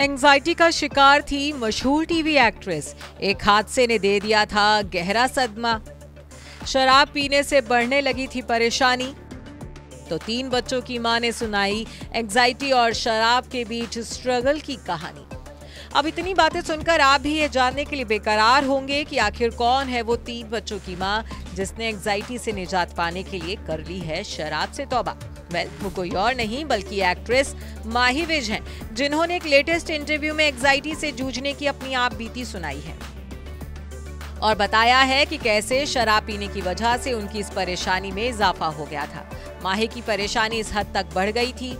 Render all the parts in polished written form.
Anxiety का शिकार थी मशहूर टीवी एक्ट्रेस। एक हादसे ने दे दिया था गहरा सदमा। शराब पीने से बढ़ने लगी थी परेशानी। तो 3 बच्चों की मां ने सुनाई एंजाइटी और शराब के बीच स्ट्रगल की कहानी। अब इतनी बातें सुनकर आप भी ये जानने के लिए बेकरार होंगे कि आखिर कौन है वो 3 बच्चों की मां जिसने एंजाइटी से निजात पाने के लिए कर ली है शराब से तौबा। वो कोई और नहीं बल्कि एक्ट्रेस माही विज हैं, जिन्होंने एक लेटेस्ट इंटरव्यू में एंजाइटी से जूझने की अपनी आप बीती सुनाई है और बताया है कि कैसे शराब पीने की वजह से उनकी इस परेशानी में इजाफा हो गया था। माही की परेशानी इस हद तक बढ़ गई थी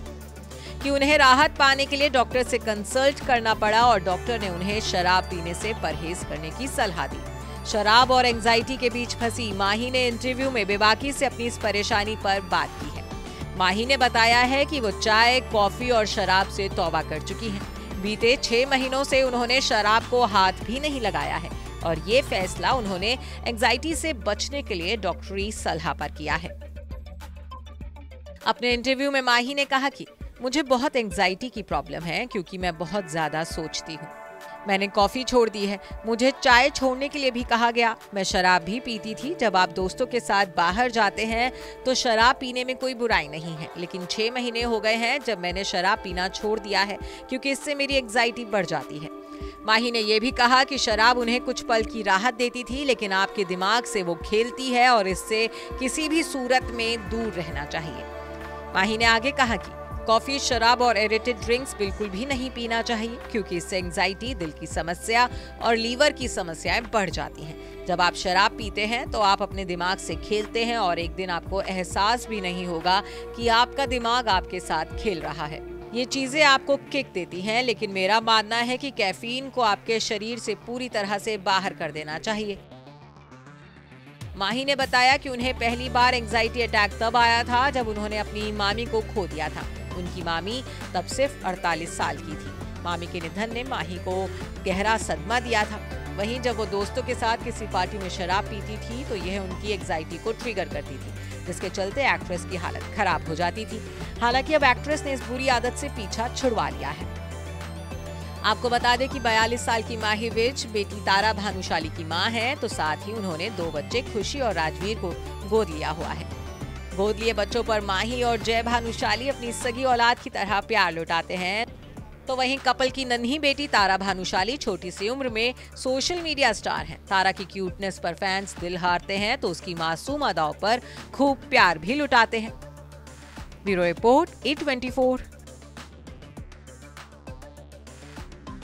कि उन्हें राहत पाने के लिए डॉक्टर से कंसल्ट करना पड़ा और डॉक्टर ने उन्हें शराब पीने से परहेज करने की सलाह दी। शराब और एंजाइटी के बीच फंसी माही ने इंटरव्यू में बेबाकी से अपनी इस परेशानी पर बात की है। माही ने बताया है कि वो चाय, कॉफी और शराब से तौबा कर चुकी हैं। बीते 6 महीनों से उन्होंने शराब को हाथ भी नहीं लगाया है और ये फैसला उन्होंने एंजाइटी से बचने के लिए डॉक्टरी सलाह पर किया है। अपने इंटरव्यू में माही ने कहा कि मुझे बहुत एंजाइटी की प्रॉब्लम है क्योंकि मैं बहुत ज्यादा सोचती हूँ। मैंने कॉफी छोड़ दी है। मुझे चाय छोड़ने के लिए भी कहा गया। मैं शराब भी पीती थी। जब आप दोस्तों के साथ बाहर जाते हैं तो शराब पीने में कोई बुराई नहीं है, लेकिन 6 महीने हो गए हैं जब मैंने शराब पीना छोड़ दिया है क्योंकि इससे मेरी एंजाइटी बढ़ जाती है। माही ने यह भी कहा कि शराब उन्हें कुछ पल की राहत देती थी, लेकिन आपके दिमाग से वो खेलती है और इससे किसी भी सूरत में दूर रहना चाहिए। माही ने आगे कहा कि कॉफी, शराब और एरेटेड ड्रिंक्स बिल्कुल भी नहीं पीना चाहिए क्योंकि इससे एंजाइटी, दिल की समस्या और लीवर की समस्याएं बढ़ जाती हैं। जब आप शराब पीते हैं तो आप अपने दिमाग से खेलते हैं और एक दिन आपको एहसास भी नहीं होगा कि आपका दिमाग आपके साथ खेल रहा है। ये चीजें आपको किक देती हैं, लेकिन मेरा मानना है कि कैफीन को आपके शरीर से पूरी तरह से बाहर कर देना चाहिए। माही ने बताया कि उन्हें पहली बार एंजाइटी अटैक तब आया था जब उन्होंने अपनी मामी को खो दिया था। उनकी मामी तब सिर्फ 48 साल की थी। मामी के निधन ने माही को गहरा सदमा दिया था। वहीं जब वो दोस्तों के साथ किसी पार्टी में शराब पीती थी तो यह उनकी एंजाइटी को ट्रिगर करती थी, जिसके चलते एक्ट्रेस की हालत खराब हो जाती थी। हालांकि अब एक्ट्रेस ने इस बुरी आदत से पीछा छुड़वा लिया है। आपको बता दें कि 42 साल की माही विज बेटी तारा भानुशाली की मां हैं, तो साथ ही उन्होंने 2 बच्चे खुशी और राजवीर को गोद लिया हुआ है। गोद लिए बच्चों पर माही और जय भानुशाली अपनी सगी औलाद की तरह प्यार लुटाते हैं। तो वहीं कपल की नन्ही बेटी तारा भानुशाली छोटी सी उम्र में सोशल मीडिया स्टार हैं। तारा की क्यूटनेस पर फैंस दिल हारते हैं तो उसकी मासूम अदाओं पर खूब प्यार भी लुटाते हैं। Bureau report, E24।